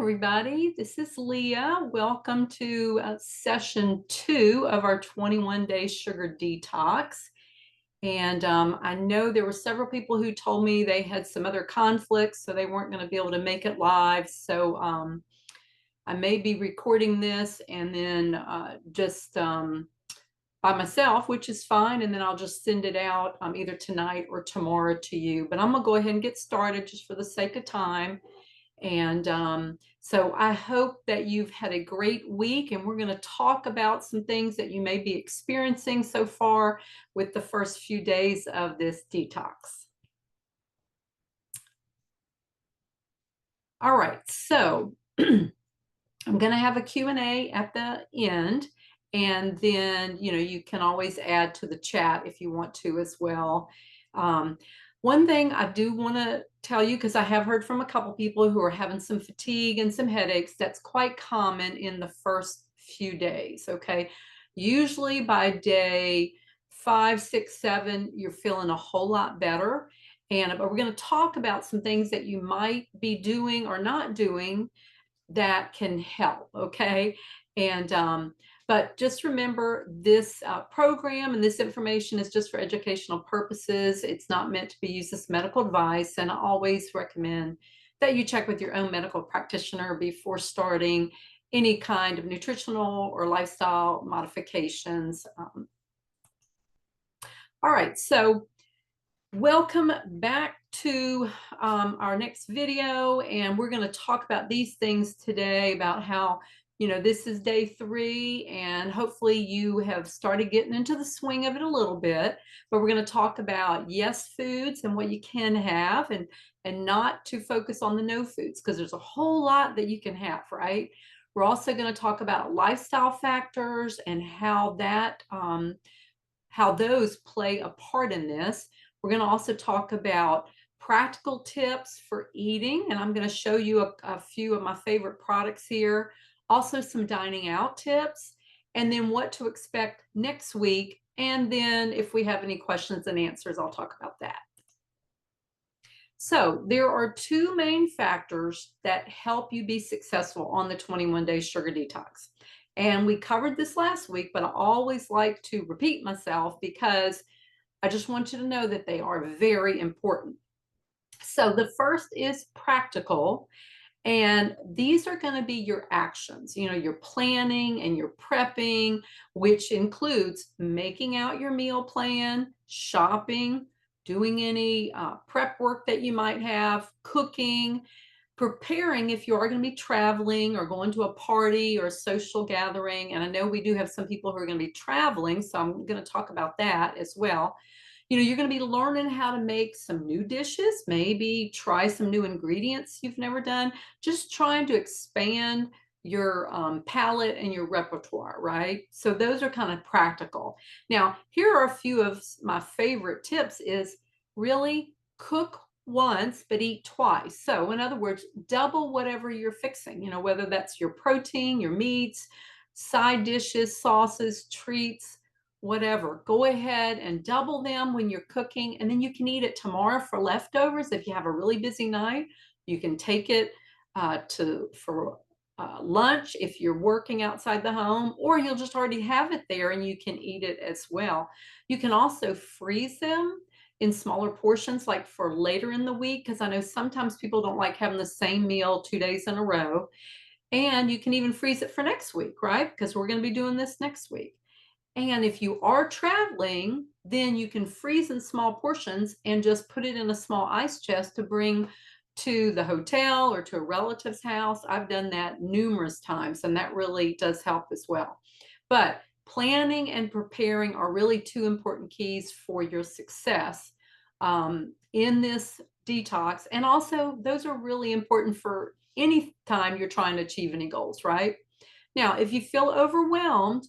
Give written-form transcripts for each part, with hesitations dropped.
everybody. This is Leah. Welcome to session 2 of our 21-day sugar detox. And I know there were several people who told me they had some other conflicts, so they weren't going to be able to make it live. So I may be recording this and then just by myself, which is fine. And then I'll just send it out either tonight or tomorrow to you. But I'm going to go ahead and get started just for the sake of time. And so I hope that you've had a great week, and we're going to talk about some things that you may be experiencing so far with the first few days of this detox. All right, so I'm going to have a Q&A at the end, and then you can always add to the chat if you want to as well. One thing I do want to tell you, because I have heard from a couple people who are having some fatigue and some headaches, that's quite common in the first few days, okay? Usually by day 5, 6, 7, you're feeling a whole lot better. But we're going to talk about some things that you might be doing or not doing that can help, okay? But just remember, this program and this information is just for educational purposes. It's not meant to be used as medical advice, and I always recommend that you check with your own medical practitioner before starting any kind of nutritional or lifestyle modifications. All right, so welcome back to our next video, and we're going to talk about these things today, about how this is day 3, and hopefully you have started getting into the swing of it a little bit. But we're going to talk about yes foods and what you can have, and not to focus on the no foods, because there's a whole lot that you can have, right? We're also going to talk about lifestyle factors and how those play a part in this. We're going to also talk about practical tips for eating, and I'm going to show you a few of my favorite products here. Also some dining out tips, and then what to expect next week. And then if we have any questions and answers, I'll talk about that. So there are 2 main factors that help you be successful on the 21-day sugar detox. And we covered this last week, but I always like to repeat myself because I just want you to know that they are very important. So the first is practical, and these are going to be your actions, your planning and your prepping, which includes making out your meal plan, shopping, doing any prep work that you might have, cooking, preparing if you are going to be traveling or going to a party or a social gathering. And I know we do have some people who are going to be traveling, so I'm going to talk about that as well. You're going to be learning how to make some new dishes, maybe try some new ingredients you've never done, just trying to expand your palate and your repertoire, right? So those are kind of practical. Now, here are a few of my favorite tips: is really cook once, but eat twice. So in other words, double whatever you're fixing, whether that's your protein, your meats, side dishes, sauces, treats, whatever. Go ahead and double them when you're cooking, and then you can eat it tomorrow for leftovers. If you have a really busy night, you can take it for lunch if you're working outside the home, or you'll just already have it there and you can eat it as well. You can also freeze them in smaller portions, like for later in the week, because I know sometimes people don't like having the same meal 2 days in a row. And you can even freeze it for next week, right? Because we're going to be doing this next week. And if you are traveling, then you can freeze in small portions and just put it in a small ice chest to bring to the hotel or to a relative's house. I've done that numerous times, and that really does help as well. But planning and preparing are really 2 important keys for your success in this detox. And also, those are really important for any time you're trying to achieve any goals, right? Now, if you feel overwhelmed,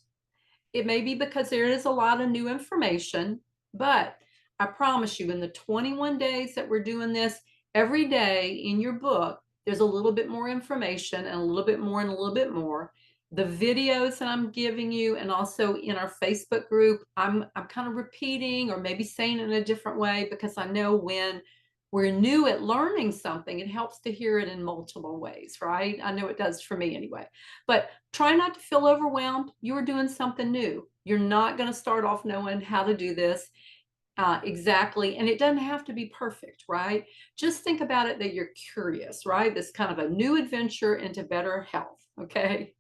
it may be because there is a lot of new information, but I promise you, in the 21 days that we're doing this, every day in your book, there's a little bit more information and a little bit more and a little bit more. The videos that I'm giving you, and also in our Facebook group, I'm kind of repeating or maybe saying it in a different way, because I know when we're new at learning something, it helps to hear it in multiple ways, right? I know it does for me anyway. But try not to feel overwhelmed. You're doing something new. You're not going to start off knowing how to do this exactly. And it doesn't have to be perfect, right? Just think about it that you're curious, right? This kind of a new adventure into better health, okay?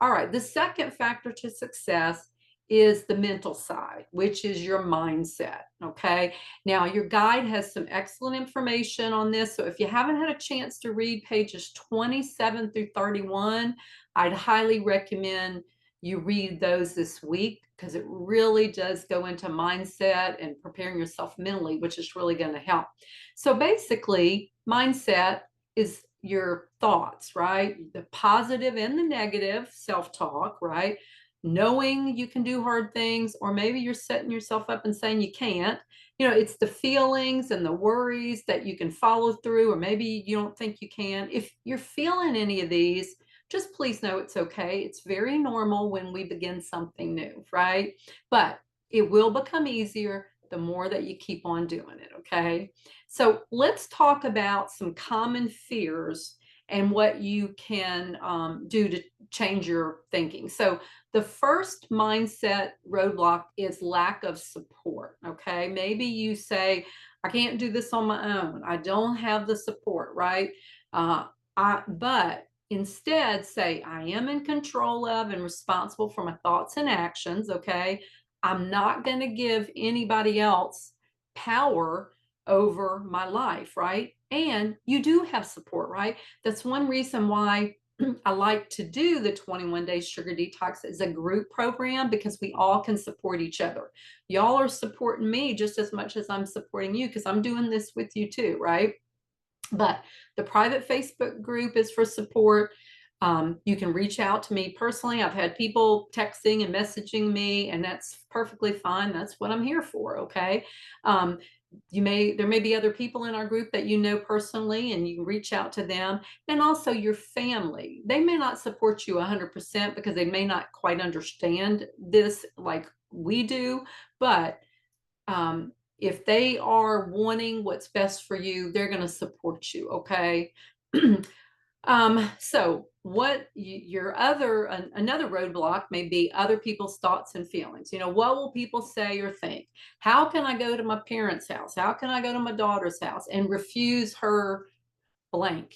All right, the second factor to success is the mental side, which is your mindset. Okay. Now, your guide has some excellent information on this. So, if you haven't had a chance to read pages 27 through 31, I'd highly recommend you read those this week because it really does go into mindset and preparing yourself mentally, which is really going to help. So, basically, mindset is your thoughts, right? The positive and the negative self talk, right? Knowing you can do hard things, or maybe you're setting yourself up and saying you can't. It's the feelings and the worries that you can follow through, or maybe you don't think you can. If you're feeling any of these, just please know it's okay. It's very normal when we begin something new, right? But it will become easier the more that you keep on doing it, okay? So let's talk about some common fears and what you can do to change your thinking. So the first mindset roadblock is lack of support. Okay. Maybe you say, I can't do this on my own. I don't have the support, right? Uh, but instead say, I am in control of and responsible for my thoughts and actions. Okay. I'm not going to give anybody else power over my life, right? And you do have support, right? That's one reason why I like to do the 21 Day Sugar Detox as a group program, because we all can support each other. Y'all are supporting me just as much as I'm supporting you because I'm doing this with you too, right? But the private Facebook group is for support. You can reach out to me personally. I've had people texting and messaging me, and that's perfectly fine. That's what I'm here for. Okay. Um, there may be other people in our group that you know personally, and you can reach out to them. And also your family. They may not support you 100% because they may not quite understand this like we do, but if they are wanting what's best for you, they're going to support you. Okay. So your another roadblock may be other people's thoughts and feelings. What will people say or think? How can I go to my parents' house? How can I go to my daughter's house and refuse her blank,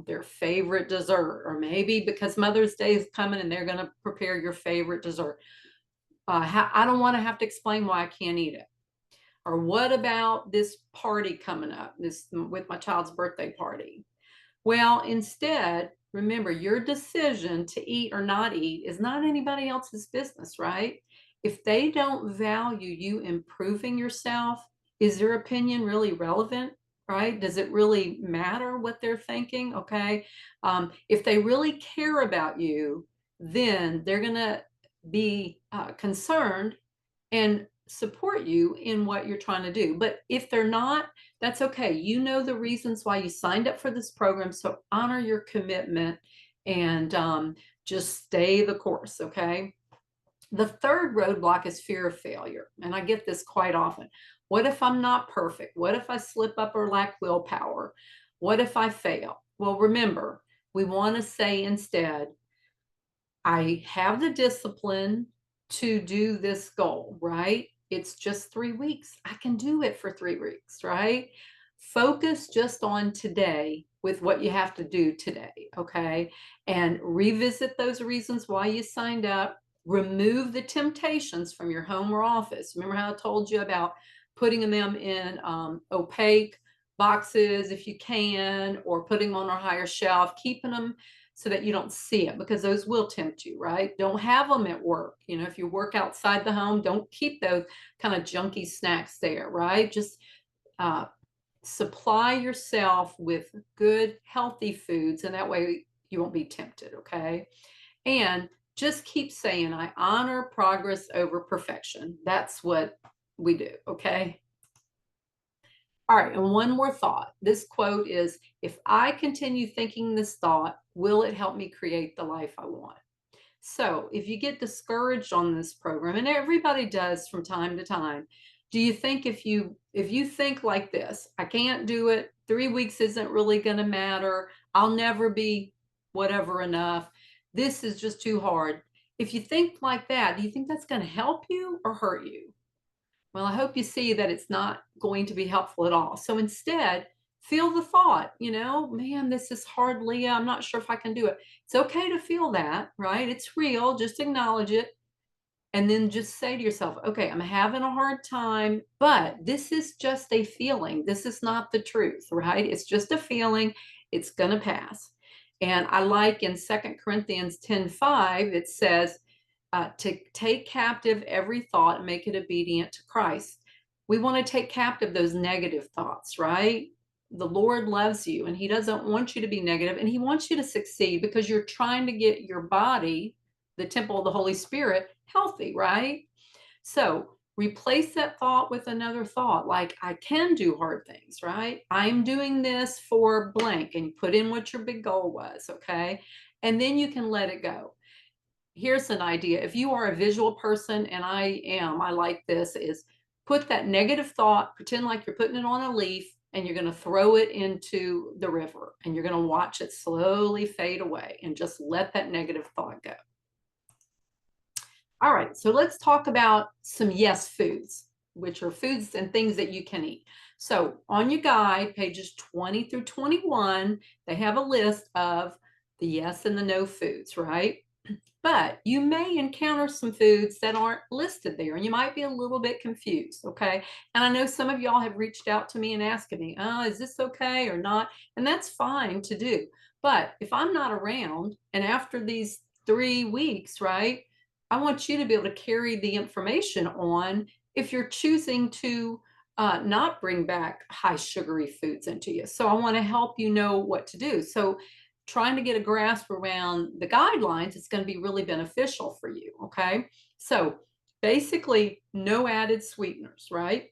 their favorite dessert? Or maybe because Mother's Day is coming and they're going to prepare your favorite dessert. I don't want to have to explain why I can't eat it. Or what about this party coming up, this with my child's birthday party? Well, instead, remember your decision to eat or not eat is not anybody else's business, right? If they don't value you improving yourself, is their opinion really relevant? Right? Does it really matter what they're thinking? Okay. If they really care about you, then they're going to be concerned and support you in what you're trying to do. But if they're not, that's okay. You know the reasons why you signed up for this program. So honor your commitment and just stay the course. Okay. The third roadblock is fear of failure. And I get this quite often. What if I'm not perfect? What if I slip up or lack willpower? What if I fail? Well, remember, we want to say instead, I have the discipline to do this goal, right? It's just 3 weeks. I can do it for 3 weeks, right? Focus just on today with what you have to do today, okay? And revisit those reasons why you signed up. Remove the temptations from your home or office. Remember how I told you about putting them in opaque boxes if you can, or putting them on a higher shelf, keeping them so that you don't see it, because those will tempt you, right? Don't have them at work. If you work outside the home, don't keep those kind of junky snacks there, right? Just supply yourself with good, healthy foods, and that way you won't be tempted, okay? And just keep saying, I honor progress over perfection. That's what we do, okay? All right, and one more thought. This quote is, if I continue thinking this thought, will it help me create the life I want? So if you get discouraged on this program, and everybody does from time to time, Do you think if you think like this, I can't do it, 3 weeks isn't really going to matter, I'll never be whatever enough, this is just too hard. If you think like that, do you think that's going to help you or hurt you? Well, I hope you see that it's not going to be helpful at all. So instead, feel the thought, man, this is hard, Leah. I'm not sure if I can do it. It's okay to feel that, right? It's real. Just acknowledge it. And then just say to yourself, okay, I'm having a hard time, but this is just a feeling. This is not the truth, right? It's just a feeling. It's going to pass. And I like in 2 Corinthians 10:5, it says, to take captive every thought and make it obedient to Christ. We want to take captive those negative thoughts, right? The Lord loves you and He doesn't want you to be negative, and He wants you to succeed because you're trying to get your body, the temple of the Holy Spirit, healthy, right? So replace that thought with another thought, like, I can do hard things, right? I'm doing this for blank, and you put in what your big goal was, okay? And then you can let it go. Here's an idea. If you are a visual person, and I like this, is put that negative thought, pretend like you're putting it on a leaf, and you're going to throw it into the river, and you're going to watch it slowly fade away, and just let that negative thought go. All right, so let's talk about some yes foods, which are foods and things that you can eat. So on your guide, pages 20 through 21, they have a list of the yes and the no foods, right? But you may encounter some foods that aren't listed there, and you might be a little bit confused, okay? And I know some of y'all have reached out to me and asked me, is this okay or not? And that's fine to do. But if I'm not around, and after these 3 weeks, right, I want you to be able to carry the information on if you're choosing to not bring back high sugary foods into you. So I want to help you know what to do. So trying to get a grasp around the guidelines is going to be really beneficial for you. Okay. So basically, no added sweeteners, right?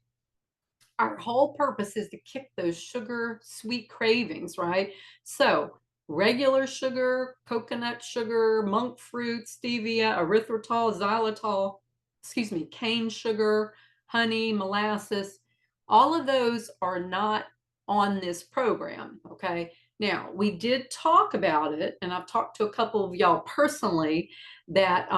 Our whole purpose is to kick those sugar sweet cravings, right? So regular sugar, coconut sugar, monk fruit, stevia, erythritol, xylitol, cane sugar, honey, molasses, all of those are not on this program, okay? Now, we did talk about it, and I've talked to a couple of y'all personally that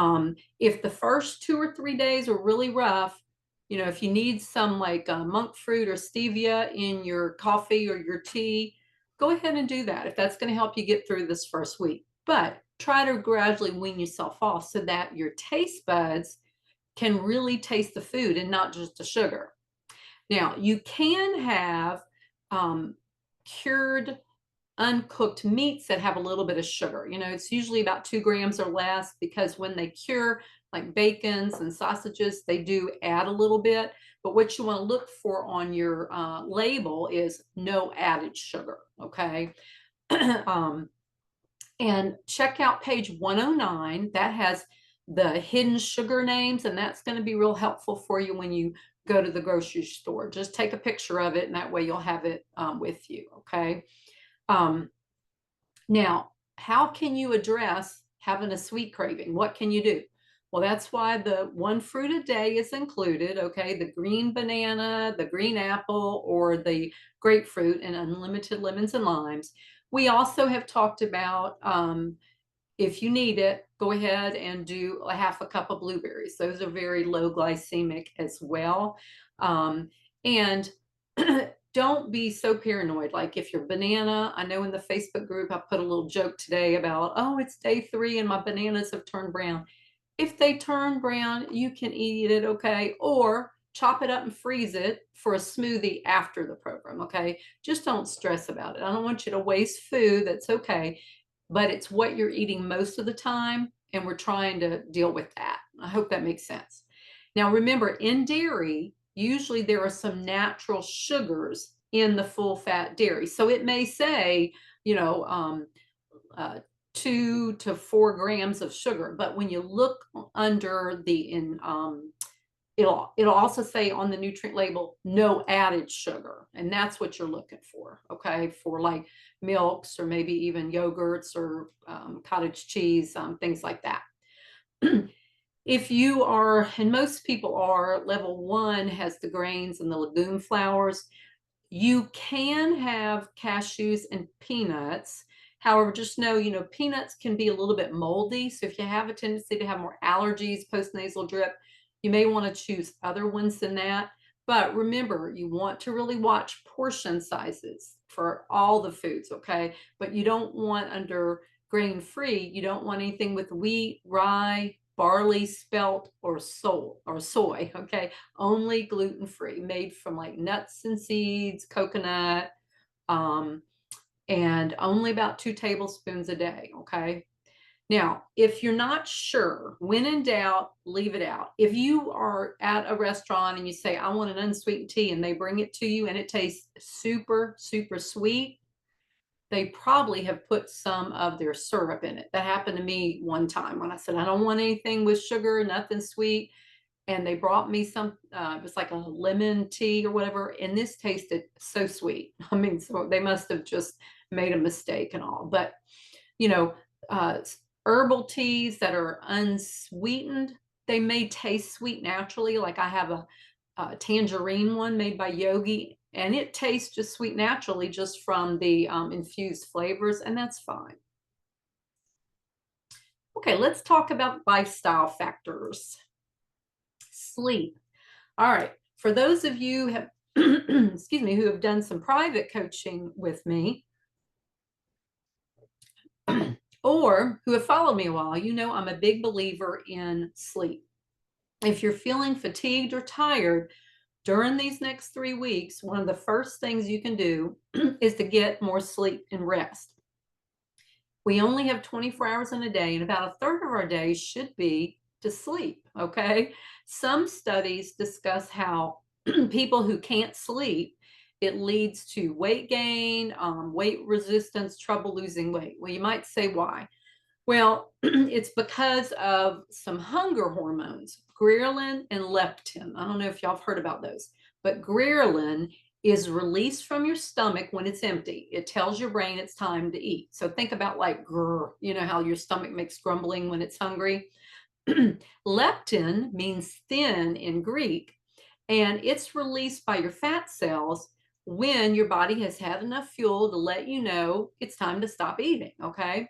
if the first 2 or 3 days are really rough, if you need some like monk fruit or stevia in your coffee or your tea, go ahead and do that if that's going to help you get through this first week. But try to gradually wean yourself off so that your taste buds can really taste the food and not just the sugar. Now, you can have cured uncooked meats that have a little bit of sugar. It's usually about 2 grams or less, because when they cure, like bacons and sausages, they do add a little bit. But what you want to look for on your label is no added sugar, okay? um, and check out page 109. That has the hidden sugar names, and that's going to be real helpful for you when you go to the grocery store. Just take a picture of it, and that way you'll have it with you, okay? Now, how can you address having a sweet craving? What can you do? Well, that's why the one fruit a day is included, okay? The green banana, the green apple, or the grapefruit, and unlimited lemons and limes. We also have talked about if you need it, go ahead and do a half a cup of blueberries. Those are very low glycemic as well. And don't be so paranoid. Like if your banana, I know in the Facebook group, I put a little joke today about, oh, it's day 3 and my bananas have turned brown. If they turn brown, you can eat it, okay? Or chop it up and freeze it for a smoothie after the program, okay? Just don't stress about it. I don't want you to waste food. That's okay. But it's what you're eating most of the time, and we're trying to deal with that. I hope that makes sense. Now, remember, in dairy, usually there are some natural sugars in the full fat dairy. So it may say, uh, 2 to 4 grams of sugar. But when you look under it'll also say on the nutrient label, no added sugar. And that's what you're looking for, okay? For like milks or maybe even yogurts or cottage cheese, things like that. If you are, and most people are, level 1 has the grains and the legume flours. You can have cashews and peanuts. However, just know, peanuts can be a little bit moldy. So if you have a tendency to have more allergies post-nasal drip, you may want to choose other ones than that. But remember, you want to really watch portion sizes for all the foods, okay? But you don't want under grain-free, you don't want anything with wheat, rye, barley, spelt, or soy, okay? Only gluten-free, made from like nuts and seeds, coconut, um, and only about 2 tablespoons a day, okay? Now, if you're not sure, when in doubt, leave it out. If you are at a restaurant and you say, I want an unsweetened tea, and they bring it to you and it tastes super, super sweet, they probably have put some of their syrup in it. That happened to me one time when I said, I don't want anything with sugar, nothing sweet. And they brought me some, it was like a lemon tea or whatever. And this tasted so sweet. I mean, so they must have just made a mistake and all. But, you know, uh, herbal teas that are unsweetened, they may taste sweet naturally. Like I have a tangerine one made by Yogi, and it tastes just sweet naturally just from the infused flavors, and that's fine. Okay, let's talk about lifestyle factors. Sleep. All right, for those of you who have excuse me, who have done some private coaching with me, or who have followed me a while, you know I'm a big believer in sleep. If you're feeling fatigued or tired during these next 3 weeks, one of the first things you can do is to get more sleep and rest. We only have 24 hours in a day, and about a third of our day should be to sleep, okay? Some studies discuss how people who can't sleep, it leads to weight gain, weight resistance, trouble losing weight. Well, you might say why? Well, it's because of some hunger hormones, ghrelin and leptin. I don't know if y'all have heard about those, but ghrelin is released from your stomach when it's empty. It tells your brain it's time to eat. So think about like grr, you know how your stomach makes grumbling when it's hungry. Leptin means thin in Greek, and it's released by your fat cells when your body has had enough fuel to let you know it's time to stop eating, okay?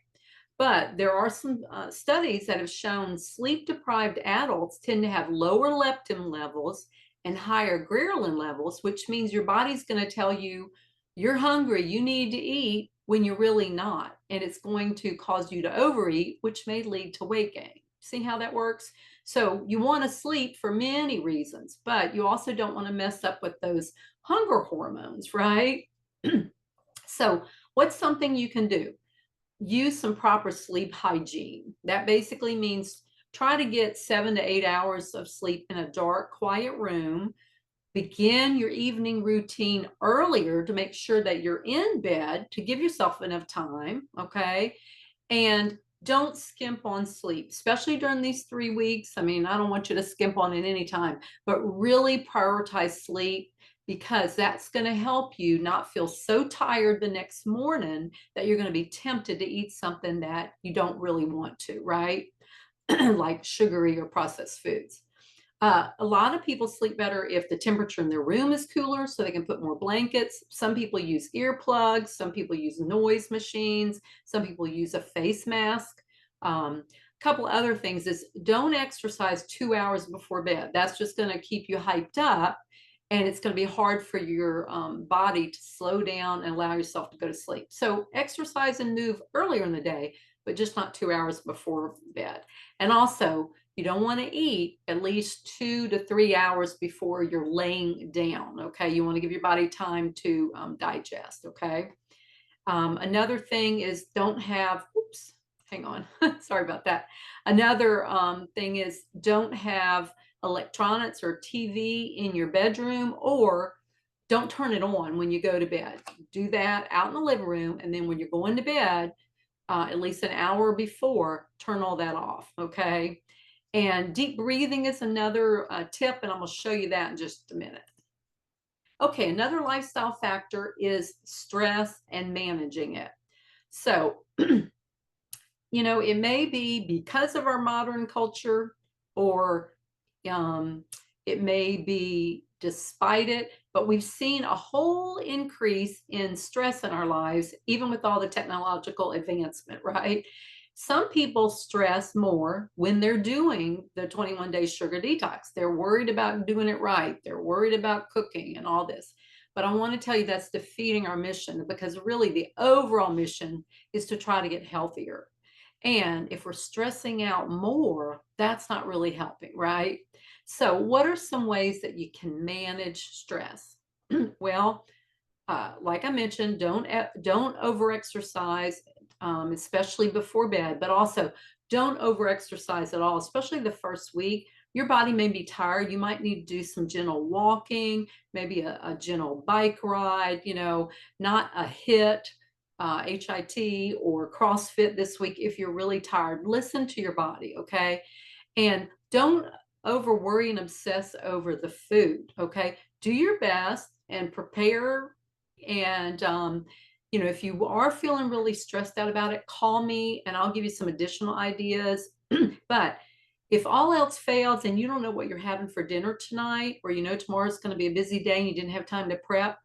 But there are some studies that have shown sleep deprived adults tend to have lower leptin levels and higher ghrelin levels, which means your body's going to tell you you're hungry, you need to eat when you're really not. And it's going to cause you to overeat, which may lead to weight gain. See how that works? So you want to sleep for many reasons, but you also don't want to mess up with those hunger hormones, right? So what's something you can do? Use some proper sleep hygiene. That basically means try to get 7 to 8 hours of sleep in a dark, quiet room. Begin your evening routine earlier to make sure that you're in bed to give yourself enough time, okay? And don't skimp on sleep, especially during these 3 weeks. I mean, I don't want you to skimp on it any time, but really prioritize sleep because that's going to help you not feel so tired the next morning that you're going to be tempted to eat something that you don't really want to, right? Like sugary or processed foods. A lot of people sleep better if the temperature in their room is cooler, so they can put more blankets. Some people use earplugs. Some people use noise machines. Some people use a face mask. A couple other things is don't exercise 2 hours before bed. That's just going to keep you hyped up, and it's going to be hard for your body to slow down and allow yourself to go to sleep. So exercise and move earlier in the day, but just not 2 hours before bed. And also, you don't want to eat at least 2 to 3 hours before you're laying down, okay? You want to give your body time to digest, okay? Another thing is don't have, oops, hang on, sorry about that. Another thing is don't have electronics or TV in your bedroom, or don't turn it on when you go to bed. Do that out in the living room, and then when you're going to bed, at least an hour before, turn all that off, okay? And deep breathing is another tip, and I'm going to show you that in just a minute. Okay, another lifestyle factor is stress and managing it. So, it may be because of our modern culture or um, it may be despite it, but we've seen a whole increase in stress in our lives, even with all the technological advancement, right? Some people stress more when they're doing the 21-day sugar detox. They're worried about doing it right. They're worried about cooking and all this. But I want to tell you that's defeating our mission, because really the overall mission is to try to get healthier. And if we're stressing out more, that's not really helping, right? So, what are some ways that you can manage stress? Well, like I mentioned, don't overexercise, especially before bed. But also, don't overexercise at all, especially the first week. Your body may be tired. You might need to do some gentle walking, maybe a gentle bike ride. Not a HIT or CrossFit this week if you're really tired. Listen to your body, okay? And don't over worry and obsess over the food, okay? Do your best and prepare. And, if you are feeling really stressed out about it, call me and I'll give you some additional ideas. But if all else fails and you don't know what you're having for dinner tonight, or tomorrow's going to be a busy day and you didn't have time to prep,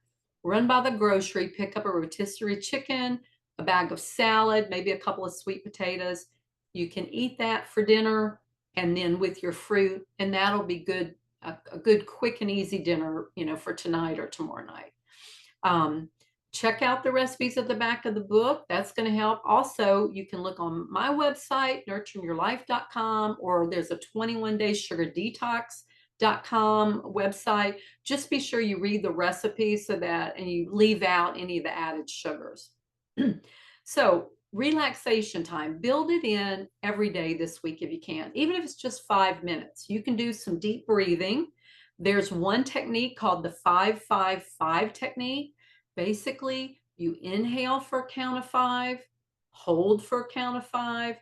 run by the grocery, pick up a rotisserie chicken, a bag of salad, maybe a couple of sweet potatoes. You can eat that for dinner, and then with your fruit, and that'll be good, a good quick and easy dinner, for tonight or tomorrow night. Check out the recipes at the back of the book. That's going to help. Also, you can look on my website, nurturingyourlife.com, or there's a 21-day sugar detox.com website. Just be sure you read the recipes and you leave out any of the added sugars. So, relaxation time, build it in every day this week if you can, even if it's just 5 minutes. You can do some deep breathing. There's one technique called the 5-5-5 technique. Basically, you inhale for a count of 5, hold for a count of 5,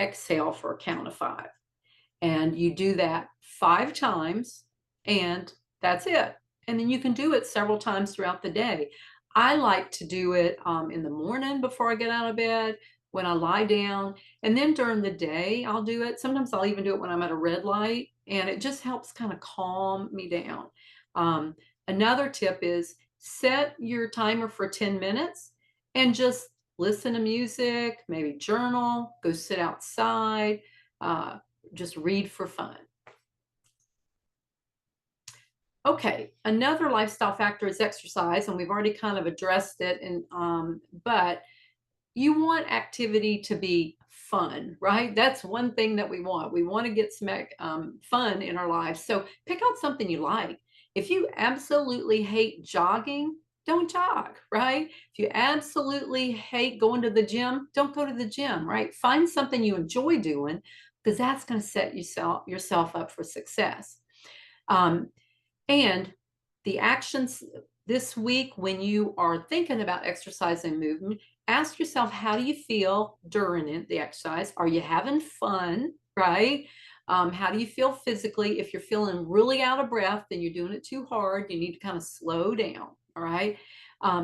exhale for a count of 5. And you do that 5 times, and that's it. And then you can do it several times throughout the day. I like to do it in the morning before I get out of bed, when I lie down, and then during the day I'll do it. Sometimes I'll even do it when I'm at a red light, and it just helps kind of calm me down. Another tip is set your timer for 10 minutes and just listen to music, maybe journal, go sit outside, just read for fun. Okay, another lifestyle factor is exercise, and we've already kind of addressed it. But you want activity to be fun, right? That's one thing that we want. We want to get some fun in our lives. So pick out something you like. If you absolutely hate jogging, don't jog, right? If you absolutely hate going to the gym, don't go to the gym, right? Find something you enjoy doing, because that's going to set yourself up for success. And the actions this week, when you are thinking about exercise and movement, ask yourself, how do you feel during the exercise? Are you having fun, right? How do you feel physically? If you're feeling really out of breath, then you're doing it too hard. You need to kind of slow down, all right?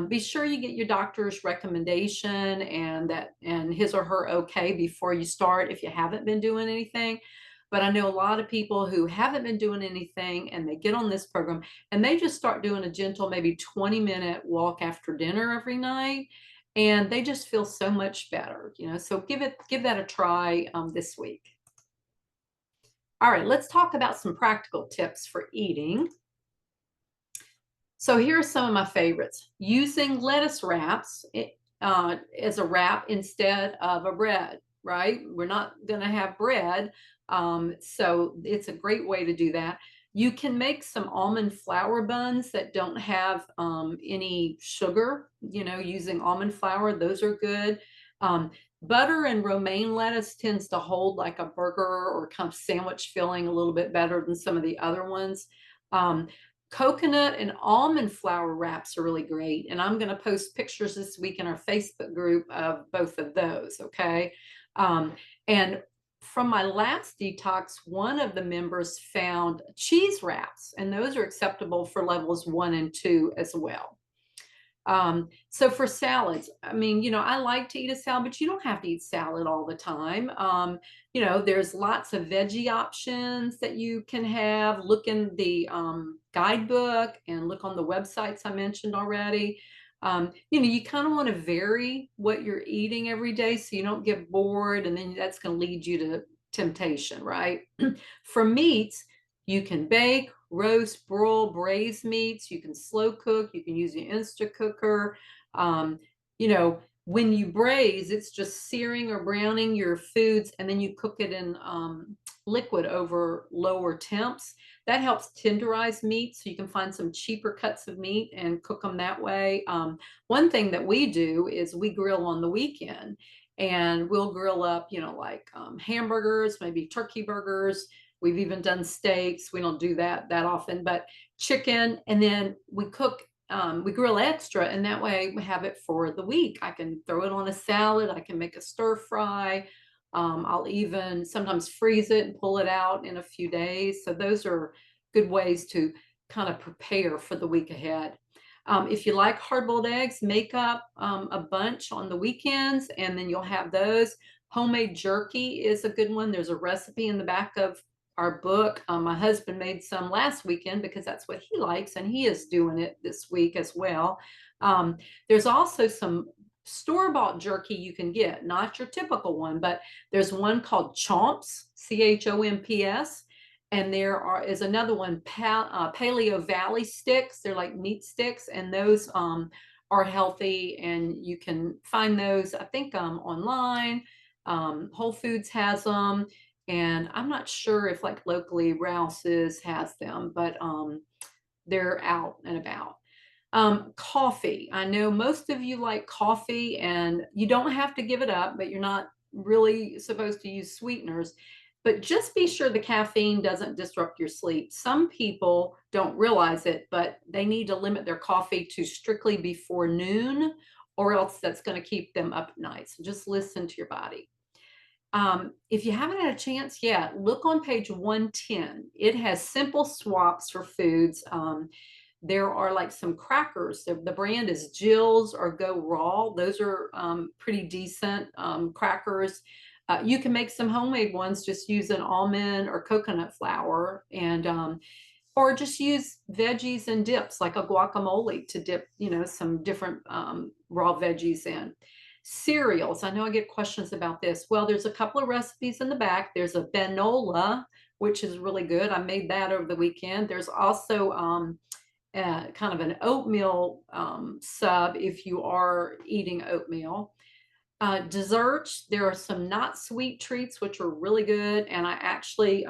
Be sure you get your doctor's recommendation and his or her okay before you start if you haven't been doing anything. But I know a lot of people who haven't been doing anything, and they get on this program and they just start doing a gentle, maybe 20-minute walk after dinner every night, and they just feel so much better. So give that a try this week. All right, let's talk about some practical tips for eating. So here are some of my favorites. Using lettuce wraps as a wrap instead of a bread, right? We're not going to have bread, so it's a great way to do that. You can make some almond flour buns that don't have any sugar, using almond flour. Those are good. Butter and romaine lettuce tends to hold like a burger or kind of sandwich filling a little bit better than some of the other ones. Coconut and almond flour wraps are really great. And I'm going to post pictures this week in our Facebook group of both of those, okay? And from my last detox, one of the members found cheese wraps, and those are acceptable for levels 1 and 2 as well. So for salads, I mean, I like to eat a salad, but you don't have to eat salad all the time. There's lots of veggie options that you can have. Look in the guidebook and look on the websites I mentioned already. You kind of want to vary what you're eating every day so you don't get bored, and then that's going to lead you to temptation, right? For meats, you can bake, roast, broil, braise meats. You can slow cook. You can use the Insta cooker. Um, when you braise, it's just searing or browning your foods, and then you cook it in liquid over lower temps. That helps tenderize meat, so you can find some cheaper cuts of meat and cook them that way. One thing that we do is we grill on the weekend, and we'll grill up, like hamburgers, maybe turkey burgers. We've even done steaks. We don't do that often, but chicken, and then we grill extra, and that way we have it for the week. I can throw it on a salad. I can make a stir fry. I'll even sometimes freeze it and pull it out in a few days. So those are good ways to kind of prepare for the week ahead. If you like hard-boiled eggs, make up a bunch on the weekends, and then you'll have those. Homemade jerky is a good one. There's a recipe in the back of our book. My husband made some last weekend because that's what he likes, and he is doing it this week as well. There's also some store-bought jerky you can get, not your typical one, but there's one called Chomps, Chomps, and is another one, Paleo Valley sticks. They're like meat sticks, and those are healthy, and you can find those, I think, online. Whole Foods has them, and I'm not sure if like locally Rouse's has them, but they're out and about. Coffee. I know most of you like coffee, and you don't have to give it up, but you're not really supposed to use sweeteners. But just be sure the caffeine doesn't disrupt your sleep. Some people don't realize it, but they need to limit their coffee to strictly before noon, or else that's going to keep them up at night. So just listen to your body. If you haven't had a chance yet, look on page 110. It has simple swaps for foods. There are like some crackers. The brand is Jill's or Go Raw. Those are pretty decent crackers. You can make some homemade ones just using almond or coconut flour, and or just use veggies and dips like a guacamole to dip, some different raw veggies in. Cereals. I know I get questions about this. Well, there's a couple of recipes in the back. There's a Banola, which is really good. I made that over the weekend. There's also kind of an oatmeal sub if you are eating oatmeal. Desserts, there are some not sweet treats, which are really good. And I actually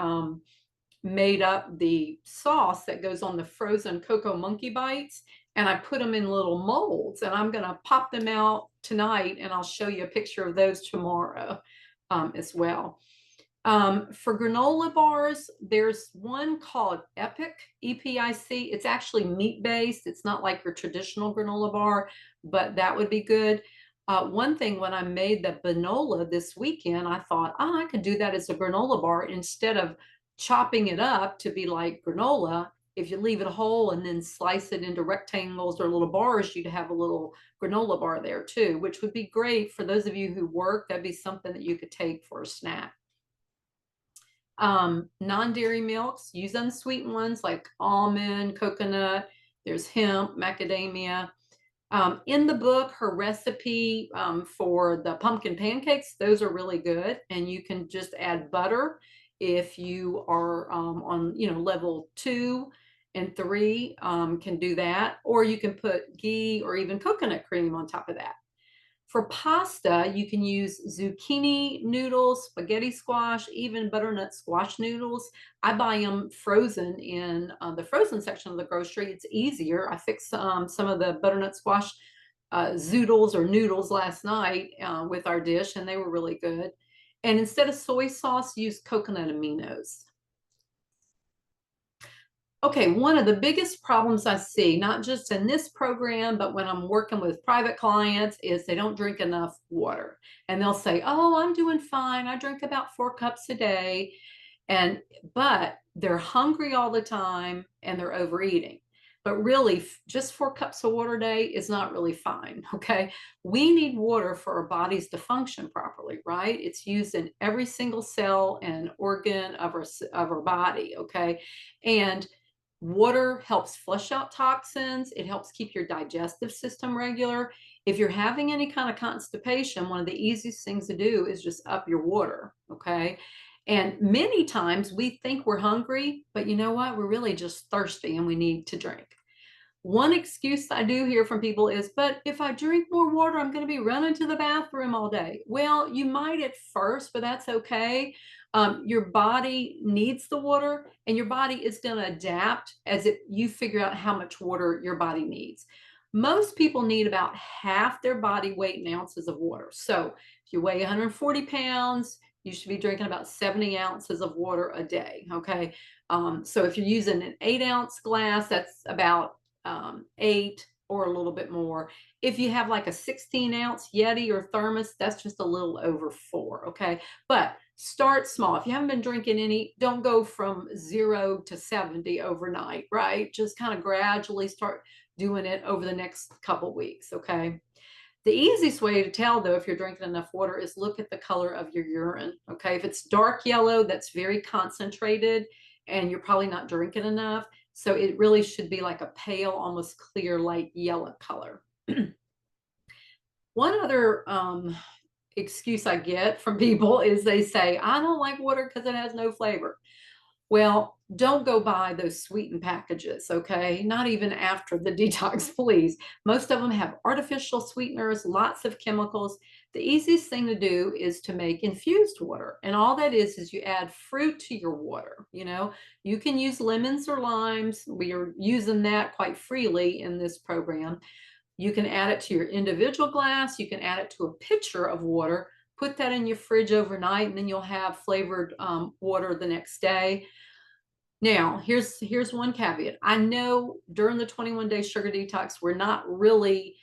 made up the sauce that goes on the frozen Cocoa Monkey Bites, and I put them in little molds, and I'm going to pop them out tonight, and I'll show you a picture of those tomorrow as well. For granola bars, there's one called Epic, EPIC. It's actually meat-based. It's not like your traditional granola bar, but that would be good. One thing, when I made the Banola this weekend, I thought, I could do that as a granola bar instead of chopping it up to be like granola. If you leave it whole and then slice it into rectangles or little bars, you'd have a little granola bar there too, which would be great for those of you who work. That'd be something that you could take for a snack. Non-dairy milks, use unsweetened ones like almond, coconut. There's hemp, macadamia. In the book, her recipe for the pumpkin pancakes, those are really good. And you can just add butter if you are on, level 2 and 3, can do that. Or you can put ghee or even coconut cream on top of that. For pasta, you can use zucchini noodles, spaghetti squash, even butternut squash noodles. I buy them frozen in the frozen section of the grocery. It's easier. I fixed some of the butternut squash zoodles or noodles last night with our dish, and they were really good. And instead of soy sauce, use coconut aminos. Okay, one of the biggest problems I see, not just in this program, but when I'm working with private clients, is they don't drink enough water. And they'll say, oh, I'm doing fine. I drink about 4 cups a day. But they're hungry all the time and they're overeating. but really just 4 cups of water a day is not really fine. Okay. We need water for our bodies to function properly, right? It's used in every single cell and organ of our body. Okay. And water helps flush out toxins. It helps keep your digestive system regular. If you're having any kind of constipation, one of the easiest things to do is just up your water. Okay. And many times we think we're hungry, but you know what? We're really just thirsty and we need to drink. One excuse I do hear from people is, but if I drink more water, I'm going to be running to the bathroom all day. Well, you might at first, but that's okay. Your body needs the water, and your body is going to adapt as you figure out how much water your body needs. Most people need about half their body weight in ounces of water. So if you weigh 140 pounds, you should be drinking about 70 ounces of water a day. Okay. So if you're using an 8-ounce glass, that's about 8 or a little bit more. If you have like a 16-ounce Yeti or thermos, that's just a little over 4. Okay. But start small. If you haven't been drinking any, don't go from 0 to 70 overnight, right? Just kind of gradually start doing it over the next couple weeks. Okay. The easiest way to tell, though, if you're drinking enough water is look at the color of your urine. Okay. If it's dark yellow, that's very concentrated and you're probably not drinking enough. So it really should be like a pale, almost clear, light yellow color. One other excuse I get from people is they say, I don't like water because it has no flavor. Well, don't go buy those sweetened packages, okay? Not even after the detox, please. Most of them have artificial sweeteners, lots of chemicals. The easiest thing to do is to make infused water. And all that is you add fruit to your water. You know, you can use lemons or limes. We are using that quite freely in this program. You can add it to your individual glass. You can add it to a pitcher of water. Put that in your fridge overnight, and then you'll have flavored water the next day. Now, here's one caveat. I know during the 21-day sugar detox, we're not really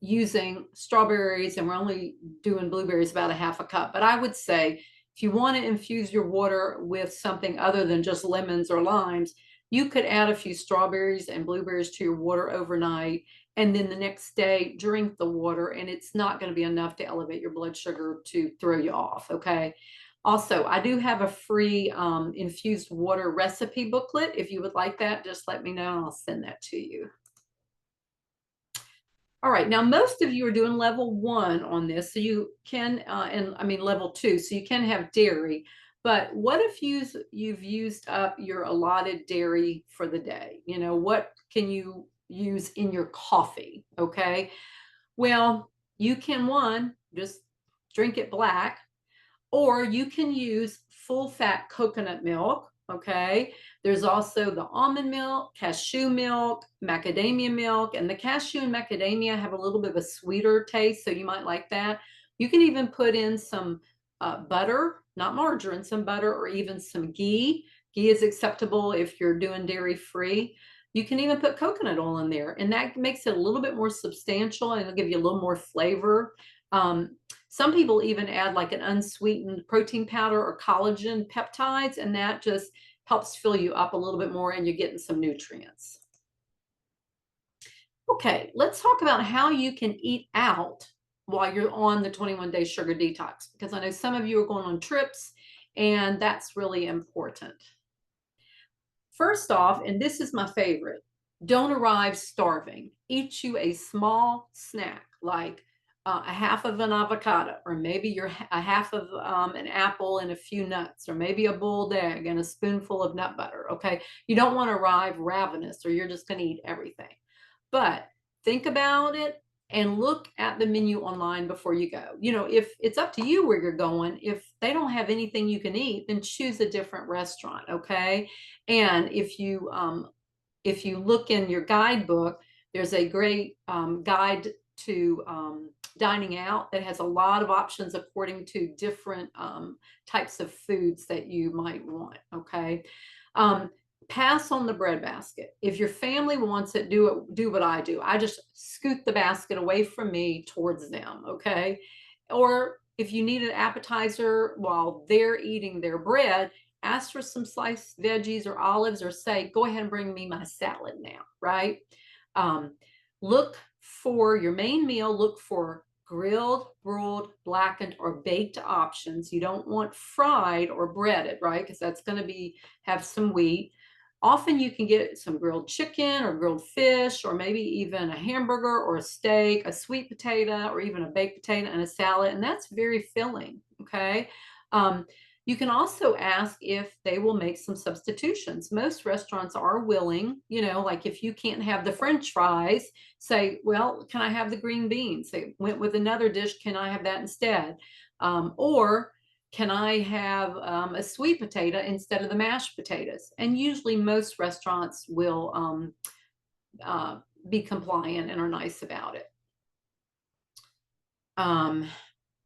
using strawberries and we're only doing blueberries about a half a cup. But I would say if you want to infuse your water with something other than just lemons or limes, you could add a few strawberries and blueberries to your water overnight. And then the next day, drink the water, and it's not going to be enough to elevate your blood sugar to throw you off. Okay. Also, I do have a free infused water recipe booklet. If you would like that, just let me know and I'll send that to you. All right, now most of you are doing level 1 on this, so you can, and I mean level 2, so you can have dairy. But what if you've used up your allotted dairy for the day? You know, what can you use in your coffee? Okay, well, you can just drink it black, or you can use full fat coconut milk. Okay. There's also the almond milk, cashew milk, macadamia milk, and the cashew and macadamia have a little bit of a sweeter taste. So you might like that. You can even put in some butter, not margarine, some butter, or even some ghee. Ghee is acceptable if you're doing dairy free. You can even put coconut oil in there, and that makes it a little bit more substantial and it'll give you a little more flavor. Some people even add like an unsweetened protein powder or collagen peptides, and that just helps fill you up a little bit more and you're getting some nutrients. Okay, let's talk about how you can eat out while you're on the 21-day sugar detox, because I know some of you are going on trips and that's really important. First off, and this is my favorite, don't arrive starving. Eat you a small snack like a half of an avocado, or maybe a half of an apple and a few nuts, or maybe a boiled egg and a spoonful of nut butter. Okay. You don't want to arrive ravenous or you're just going to eat everything. But think about it and look at the menu online before you go. You know, if it's up to you where you're going, if they don't have anything you can eat, then choose a different restaurant. Okay. And if you look in your guidebook, there's a great guide to dining out that has a lot of options according to different types of foods that you might want. Okay. Pass on the bread basket. If your family wants it, do what I do. I just scoot the basket away from me towards them. Okay. Or if you need an appetizer while they're eating their bread, ask for some sliced veggies or olives, or say, go ahead and bring me my salad now, right? Um, look for your main meal, look for grilled, broiled, blackened, or baked options. You don't want fried or breaded, right? Because that's going to have some wheat. Often you can get some grilled chicken or grilled fish, or maybe even a hamburger or a steak, a sweet potato, or even a baked potato and a salad. And that's very filling. Okay. Um, you can also ask if they will make some substitutions. Most restaurants are willing, like if you can't have the French fries, say, well, can I have the green beans? They went with another dish. Can I have that instead? Or can I have a sweet potato instead of the mashed potatoes? And usually most restaurants will uh, be compliant and are nice about it.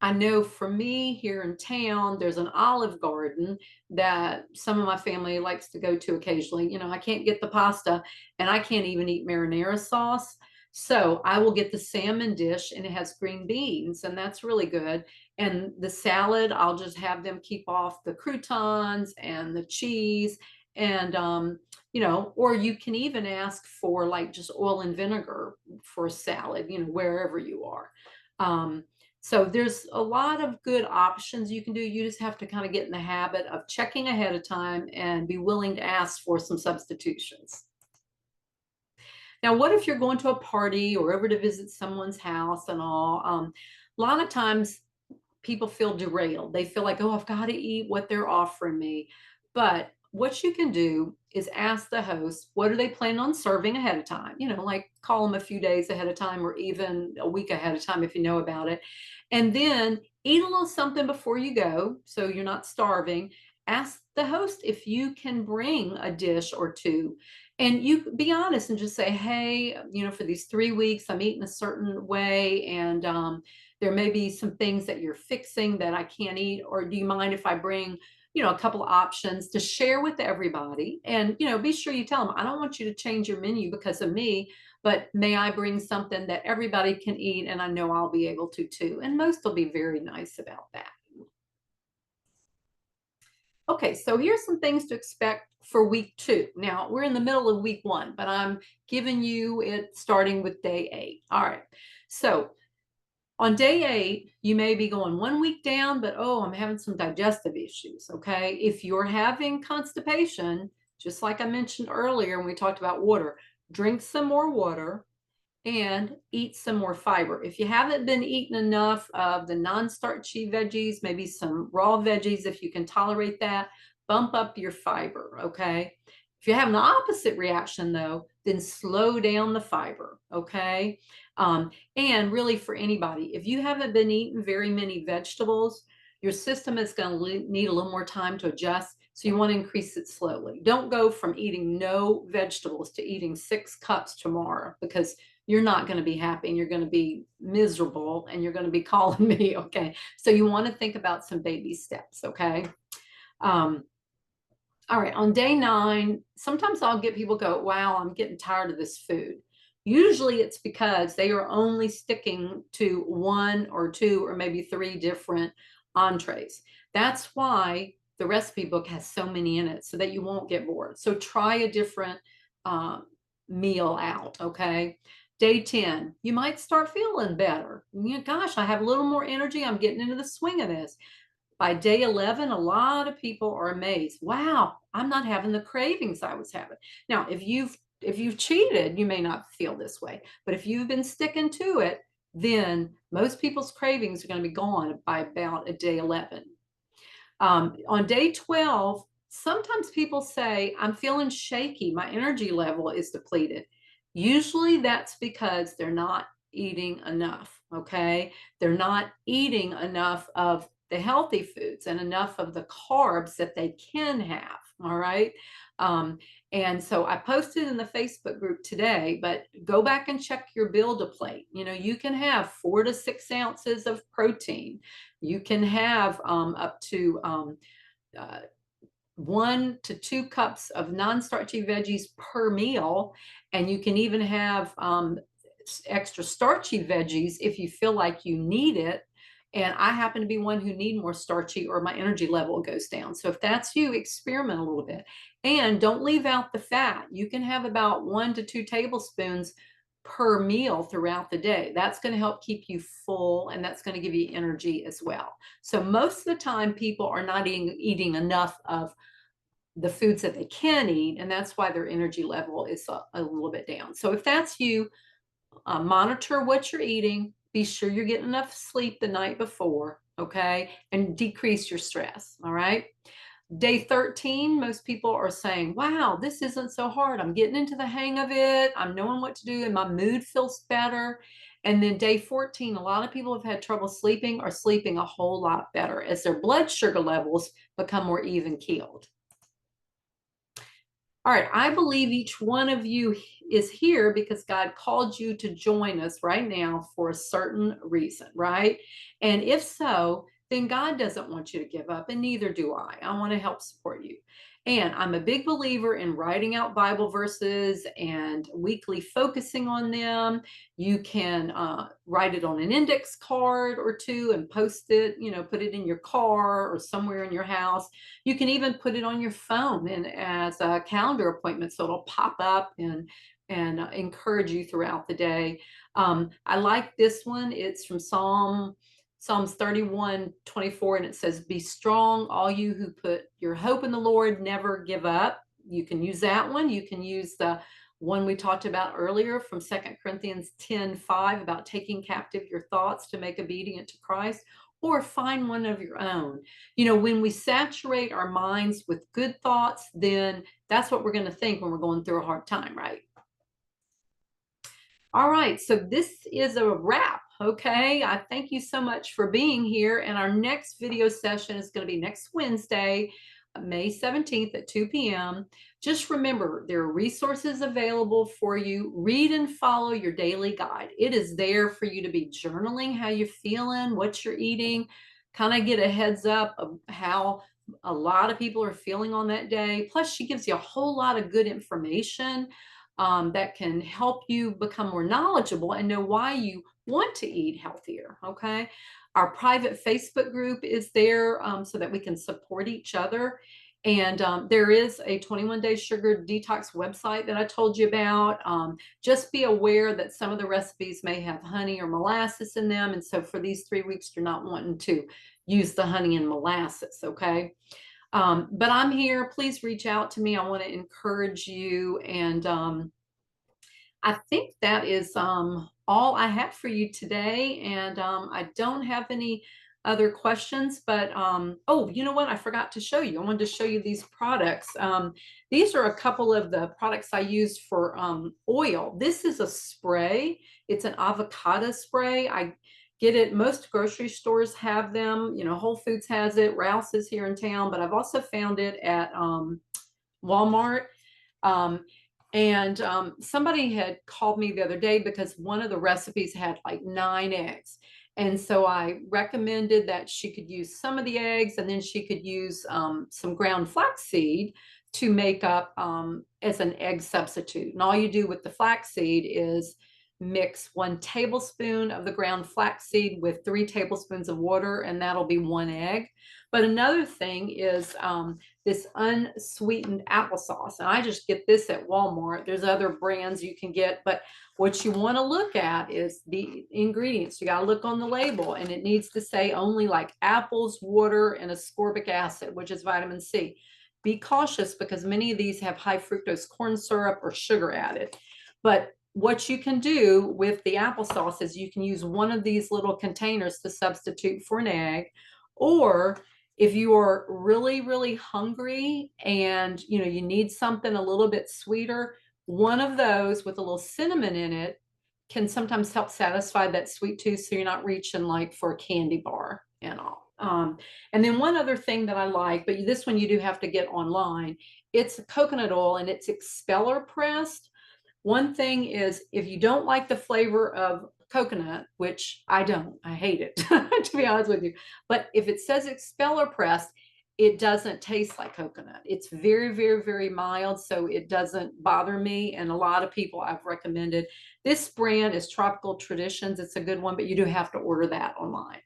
I know for me here in town, there's an Olive Garden that some of my family likes to go to occasionally. I can't get the pasta and I can't even eat marinara sauce. So I will get the salmon dish and it has green beans, and that's really good. And the salad, I'll just have them keep off the croutons and the cheese. And, or you can even ask for like just oil and vinegar for a salad, wherever you are. Um, so there's a lot of good options you can do. You just have to kind of get in the habit of checking ahead of time and be willing to ask for some substitutions. Now, what if you're going to a party or over to visit someone's house and all? A lot of times people feel derailed. They feel like, oh, I've got to eat what they're offering me. But what you can do is ask the host, what are they planning on serving ahead of time? Like call them a few days ahead of time or even a week ahead of time if you know about it. And then eat a little something before you go so you're not starving. Ask the host if you can bring a dish or two. And you be honest and just say, hey, for these 3 weeks, I'm eating a certain way. And there may be some things that you're fixing that I can't eat, or do you mind if I bring, a couple of options to share with everybody? And, be sure you tell them, I don't want you to change your menu because of me, but may I bring something that everybody can eat and I know I'll be able to too. And most will be very nice about that. Okay, so here's some things to expect for week 2. Now, we're in the middle of week 1, but I'm giving you it starting with day 8. All right. So on day 8, you may be going 1 week down, but oh, I'm having some digestive issues. Okay. If you're having constipation, just like I mentioned earlier when we talked about water, drink some more water and eat some more fiber. If you haven't been eating enough of the non-starchy veggies, maybe some raw veggies, if you can tolerate that, bump up your fiber. Okay. If you have an opposite reaction though, then slow down the fiber. Okay. And really for anybody, if you haven't been eating very many vegetables, your system is going to need a little more time to adjust. So you want to increase it slowly. Don't go from eating no vegetables to eating 6 cups tomorrow, because you're not going to be happy and you're going to be miserable and you're going to be calling me. Okay. So you want to think about some baby steps. Okay. Um, all right. On day 9, sometimes I'll get people go, wow, I'm getting tired of this food. Usually it's because they are only sticking to 1 or 2 or maybe 3 different entrees. That's why the recipe book has so many in it, so that you won't get bored. So try a different meal out. Okay. Day 10, you might start feeling better. Gosh, I have a little more energy. I'm getting into the swing of this. By day 11, a lot of people are amazed. Wow, I'm not having the cravings I was having. Now, if you've cheated, you may not feel this way, but if you've been sticking to it, then most people's cravings are going to be gone by about a day 11. On day 12, sometimes people say, I'm feeling shaky. My energy level is depleted. Usually that's because they're not eating enough. Okay. They're not eating enough of the healthy foods and enough of the carbs that they can have. All right. Um, and so I posted in the Facebook group today, but go back and check your Build-A-Plate. You can have 4 to 6 ounces of protein. You can have up to uh, 1 to 2 cups of non-starchy veggies per meal. And you can even have extra starchy veggies if you feel like you need it. And I happen to be one who need more starchy or my energy level goes down. So if that's you, experiment a little bit. And don't leave out the fat. You can have about 1 to 2 tablespoons per meal throughout the day. That's going to help keep you full and that's going to give you energy as well. So most of the time people are not eating enough of the foods that they can eat, and that's why their energy level is a little bit down. So if that's you, monitor what you're eating. Be sure you're getting enough sleep the night before, okay? And decrease your stress, all right? Day 13, most people are saying, wow, this isn't so hard. I'm getting into the hang of it. I'm knowing what to do, and my mood feels better. And then day 14, a lot of people have had trouble sleeping or sleeping a whole lot better as their blood sugar levels become more even keeled. All right, I believe each one of you is here because God called you to join us right now for a certain reason, right? And if so, then God doesn't want you to give up, and neither do I. I want to help support you. And I'm a big believer in writing out Bible verses and weekly focusing on them. You can write it on an index card or two and post it, put it in your car or somewhere in your house. You can even put it on your phone and as a calendar appointment, so it'll pop up and encourage you throughout the day. I like this one. It's from Psalms 31:24, and it says, "Be strong, all you who put your hope in the Lord, never give up." You can use that one. You can use the one we talked about earlier from 2 Corinthians 10:5 about taking captive your thoughts to make obedient to Christ, or find one of your own. When we saturate our minds with good thoughts, then that's what we're going to think when we're going through a hard time, right? All right, so this is a wrap. Okay, I thank you so much for being here. And our next video session is going to be next Wednesday, May 17th at 2 p.m. Just remember, there are resources available for you. Read and follow your daily guide. It is there for you to be journaling how you're feeling, what you're eating, kind of get a heads up of how a lot of people are feeling on that day. Plus, she gives you a whole lot of good information that can help you become more knowledgeable and know why you want to eat healthier. Okay. Our private Facebook group is there so that we can support each other. And there is a 21 Day Sugar Detox website that I told you about. Just be aware that some of the recipes may have honey or molasses in them. And so for these 3 weeks, you're not wanting to use the honey and molasses. Okay. But I'm here. Please reach out to me. I want to encourage you. And I think that is all I have for you today. And I don't have any other questions, but oh, you know what? I forgot to show you. I wanted to show you these products. These are a couple of the products I use for oil. This is a spray. It's an avocado spray. I get it. Most grocery stores have them. Whole Foods has it. Rouse is here in town, but I've also found it at Walmart. Um, and somebody had called me the other day because one of the recipes had like 9 eggs. And so I recommended that she could use some of the eggs and then she could use some ground flaxseed to make up as an egg substitute. And all you do with the flaxseed is mix 1 tablespoon of the ground flaxseed with 3 tablespoons of water, and that'll be 1 egg. But another thing is this unsweetened applesauce. And I just get this at Walmart. There's other brands you can get, but what you want to look at is the ingredients. You got to look on the label, and it needs to say only like apples, water, and ascorbic acid, which is vitamin C. Be cautious because many of these have high fructose corn syrup or sugar added. But what you can do with the applesauce is you can use one of these little containers to substitute for an egg, or if you are really, really hungry and you need something a little bit sweeter, one of those with a little cinnamon in it can sometimes help satisfy that sweet tooth so you're not reaching like for a candy bar and all. And then one other thing that I like, but this one you do have to get online, it's coconut oil and it's expeller pressed. One thing is, if you don't like the flavor of coconut, which I don't, I hate it, to be honest with you. But if it says expeller pressed, it doesn't taste like coconut. It's very, very, very mild, so it doesn't bother me. And a lot of people I've recommended. This brand is Tropical Traditions. It's a good one, but you do have to order that online.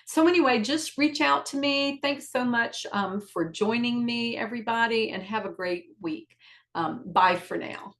So anyway, just reach out to me. Thanks so much for joining me, everybody, and have a great week. Bye for now.